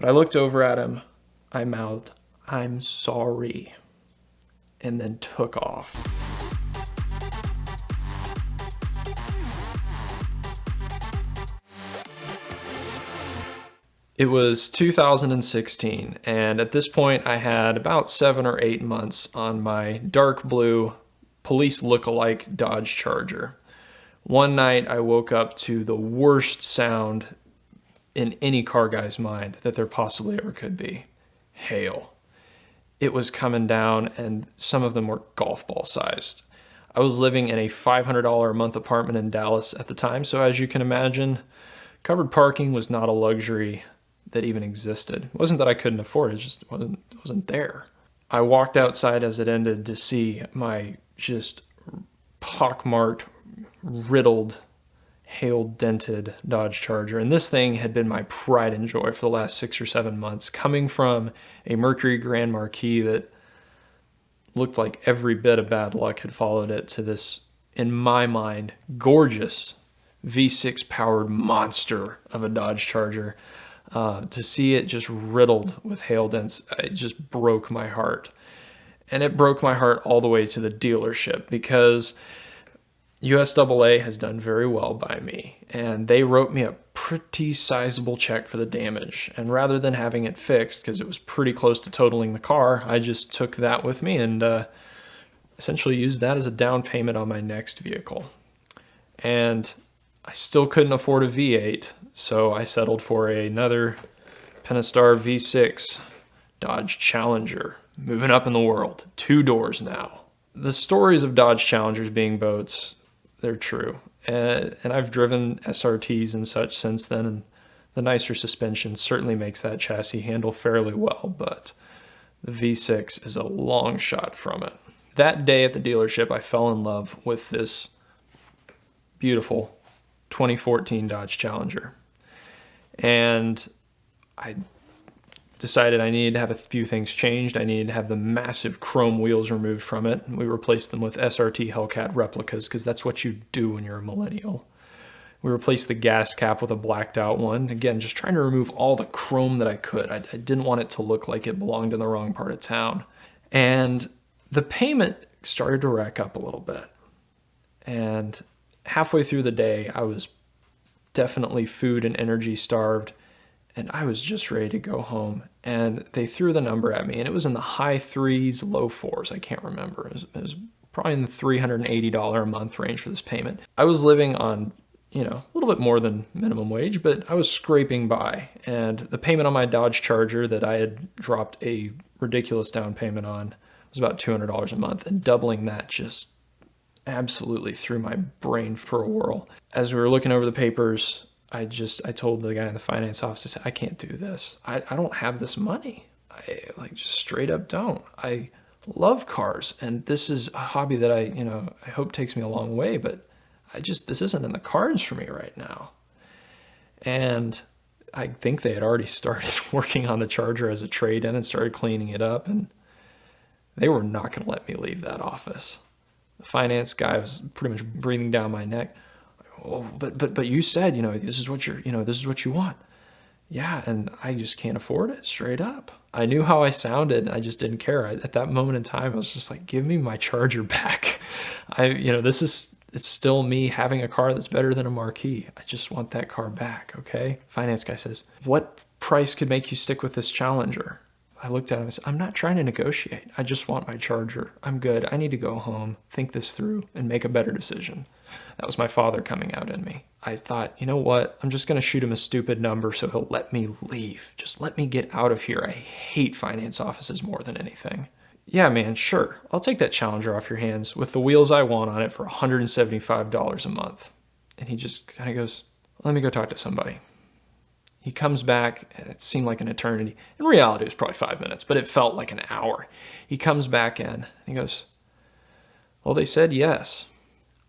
But I looked over at him, I mouthed, "I'm sorry," and then took off. It was 2016, and at this point I had about 7 or 8 months on my dark blue police look-alike Dodge Charger. One night I woke up to the worst sound in any car guy's mind that there possibly ever could be. Hail. It was coming down, and some of them were golf ball sized. I was living in a $500 a month apartment in Dallas at the time, so as you can imagine, covered parking was not a luxury that even existed. It wasn't that I couldn't afford it, just wasn't there. I walked outside as it ended to see my just pockmarked, riddled, hail-dented Dodge Charger. And this thing had been my pride and joy for the last 6 or 7 months, coming from a Mercury Grand Marquis that looked like every bit of bad luck had followed it to this, in my mind, gorgeous V6 powered monster of a Dodge Charger. To see it just riddled with hail dents, it just broke my heart. And it broke my heart all the way to the dealership, because USAA has done very well by me, and they wrote me a pretty sizable check for the damage. And rather than having it fixed, because it was pretty close to totaling the car, I just took that with me and essentially used that as a down payment on my next vehicle. And I still couldn't afford a V8, so I settled for another Pentastar V6 Dodge Challenger, moving up in the world, 2 doors now. The stories of Dodge Challengers being boats, they're true. And I've driven SRTs and such since then, and the nicer suspension certainly makes that chassis handle fairly well, but the V6 is a long shot from it. That day at the dealership, I fell in love with this beautiful 2014 Dodge Challenger. And I decided I needed to have a few things changed. I needed to have the massive chrome wheels removed from it. We replaced them with SRT Hellcat replicas, because that's what you do when you're a millennial. We replaced the gas cap with a blacked out one. Again, just trying to remove all the chrome that I could. I didn't want it to look like it belonged in the wrong part of town. And the payment started to rack up a little bit. And halfway through the day, I was definitely food and energy starved, and I was just ready to go home. And they threw the number at me, and it was in the high 3s, low 4s. I can't remember. It was probably in the $380 a month range for this payment. I was living on, a little bit more than minimum wage, but I was scraping by. And the payment on my Dodge Charger that I had dropped a ridiculous down payment on was about $200 a month, and doubling that just absolutely threw my brain for a whirl. As we were looking over the papers, I told the guy in the finance office, I said, "I can't do this. I don't have this money. I just straight up don't. I love cars, and this is a hobby that I hope takes me a long way, but this isn't in the cards for me right now." And I think they had already started working on the Charger as a trade-in and started cleaning it up, and they were not going to let me leave that office. The finance guy was pretty much breathing down my neck. "Oh, but you said, this is what this is what you want." Yeah, and I just can't afford it, straight up. I knew how I sounded, and I just didn't care. At that moment in time, I was just like, "Give me my Charger back." It's still me having a car that's better than a Marquis. I just want that car back, okay? Finance guy says, "What price could make you stick with this Challenger?" I looked at him and said, "I'm not trying to negotiate. I just want my Charger. I'm good. I need to go home, think this through, and make a better decision." That was my father coming out in me. I thought, you know what? I'm just going to shoot him a stupid number so he'll let me leave. Just let me get out of here. I hate finance offices more than anything. "Yeah, man, sure. I'll take that Challenger off your hands with the wheels I want on it for $175 a month." And he just kind of goes, "Let me go talk to somebody." He comes back, and it seemed like an eternity. In reality, it was probably 5 minutes, but it felt like an hour. He comes back in, and he goes, "Well, they said yes."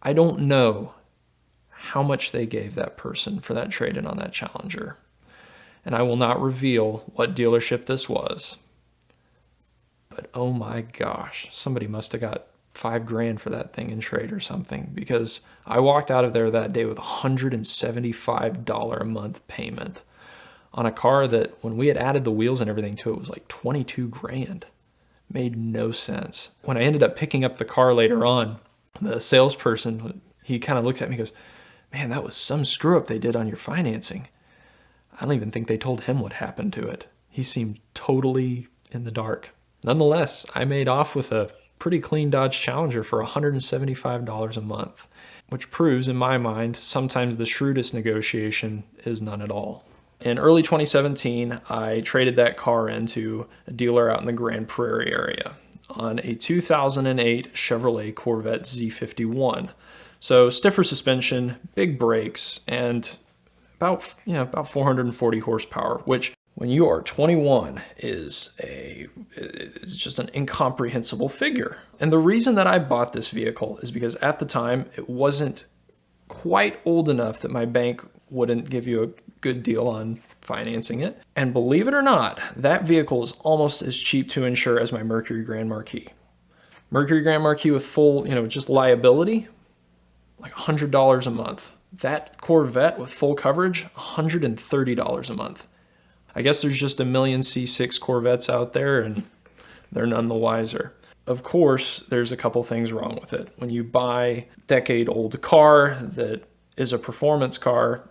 I don't know how much they gave that person for that trade-in on that Challenger, and I will not reveal what dealership this was. But oh my gosh, somebody must have got $5,000 for that thing in trade or something, because I walked out of there that day with $175 a month payment on a car that when we had added the wheels and everything to it was like 22 grand. Made no sense. When I ended up picking up the car later on, the salesperson, he kind of looks at me and goes, man, that was some screw up they did on your financing. I don't even think they told him what happened to it. He seemed totally in the dark. Nonetheless, I made off with a pretty clean Dodge Challenger for $175 a month, which proves in my mind sometimes the shrewdest negotiation is none at all. In early 2017, I traded that car into a dealer out in the Grand Prairie area on a 2008 Chevrolet Corvette Z51. So stiffer suspension, big brakes, and about 440 horsepower, which when you are 21 is just an incomprehensible figure. And the reason that I bought this vehicle is because at the time it wasn't quite old enough that my bank wouldn't give you a good deal on financing it. And believe it or not, that vehicle is almost as cheap to insure as my Mercury Grand Marquis. Mercury Grand Marquis with full, just liability, like $100 a month. That Corvette with full coverage, $130 a month. I guess there's just a million C6 Corvettes out there and they're none the wiser. Of course, there's a couple things wrong with it. When you buy a decade-old car that is a performance car,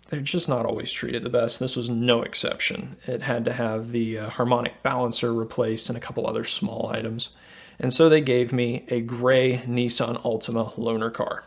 they're just not always treated the best. This was no exception. It had to have the harmonic balancer replaced and a couple other small items. And so they gave me a gray Nissan Altima loaner car.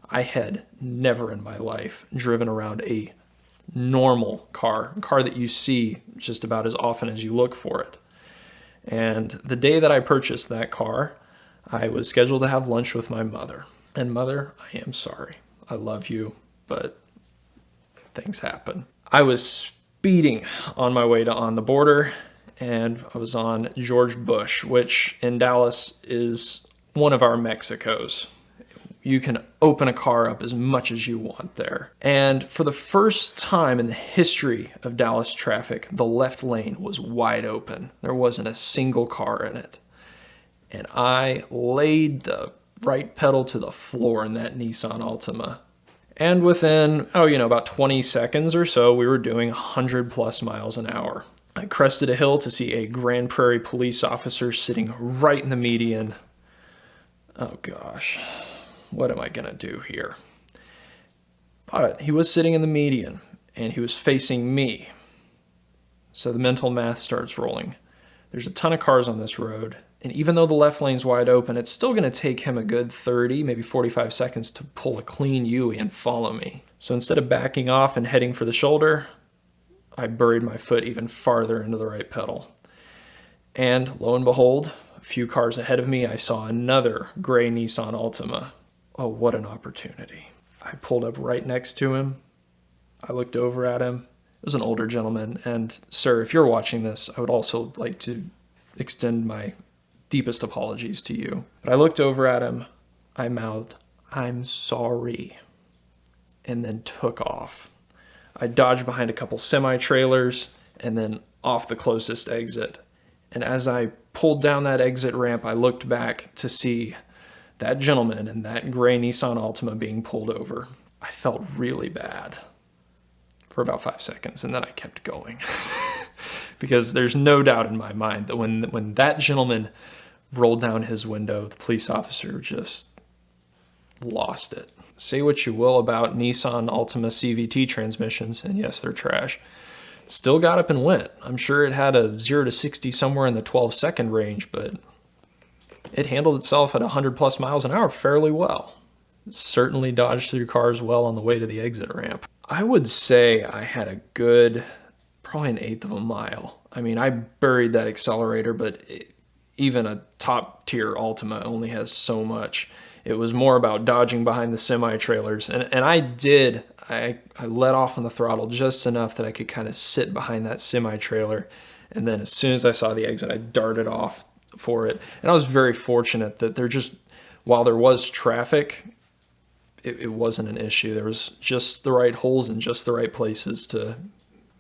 I had never in my life driven around a normal car, a car that you see just about as often as you look for it. And the day that I purchased that car, I was scheduled to have lunch with my mother. And mother, I am sorry. I love you, but things happen. I was speeding on my way to On the Border, and I was on George Bush, which in Dallas is one of our Mexicos. You can open a car up as much as you want there. And for the first time in the history of Dallas traffic, the left lane was wide open. There wasn't a single car in it. And I laid the right pedal to the floor in that Nissan Altima. And within, about 20 seconds or so, we were doing 100 plus miles an hour. I crested a hill to see a Grand Prairie police officer sitting right in the median. Oh gosh. What am I gonna do here? But he was sitting in the median and he was facing me. So the mental math starts rolling. There's a ton of cars on this road. And even though the left lane's wide open, it's still gonna take him a good 30, maybe 45 seconds to pull a clean U and follow me. So instead of backing off and heading for the shoulder, I buried my foot even farther into the right pedal. And lo and behold, a few cars ahead of me, I saw another gray Nissan Altima. Oh, what an opportunity. I pulled up right next to him. I looked over at him. It was an older gentleman. And sir, if you're watching this, I would also like to extend my deepest apologies to you. But I looked over at him. I mouthed, "I'm sorry," and then took off. I dodged behind a couple semi-trailers and then off the closest exit. And as I pulled down that exit ramp, I looked back to see that gentleman and that gray Nissan Altima being pulled over. I felt really bad for about 5 seconds, and then I kept going. Because there's no doubt in my mind that when that gentleman rolled down his window, the police officer just lost it. Say what you will about Nissan Altima CVT transmissions, and yes, they're trash. Still got up and went. I'm sure it had a 0 to 60 somewhere in the 12-second range, but it handled itself at 100 plus miles an hour fairly well. It certainly dodged through cars well on the way to the exit ramp. I would say I had a good, probably 1/8 of a mile. I mean, I buried that accelerator, but even a top tier Altima only has so much. It was more about dodging behind the semi-trailers. And I let off on the throttle just enough that I could kind of sit behind that semi-trailer. And then as soon as I saw the exit, I darted off for it. And I was very fortunate that while there was traffic, it wasn't an issue. There was just the right holes and just the right places to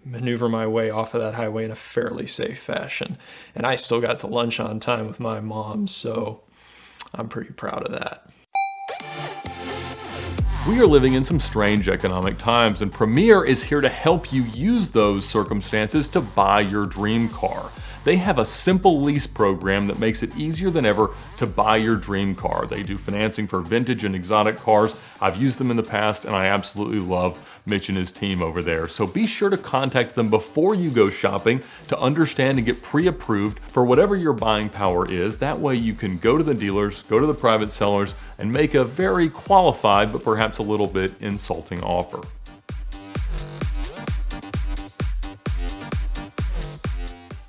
maneuver my way off of that highway in a fairly safe fashion. And I still got to lunch on time with my mom, so I'm pretty proud of that. We are living in some strange economic times, and Premier is here to help you use those circumstances to buy your dream car. They have a simple lease program that makes it easier than ever to buy your dream car. They do financing for vintage and exotic cars. I've used them in the past, and I absolutely love Mitch and his team over there. So be sure to contact them before you go shopping to understand and get pre-approved for whatever your buying power is. That way you can go to the dealers, go to the private sellers, and make a very qualified but perhaps a little bit insulting offer.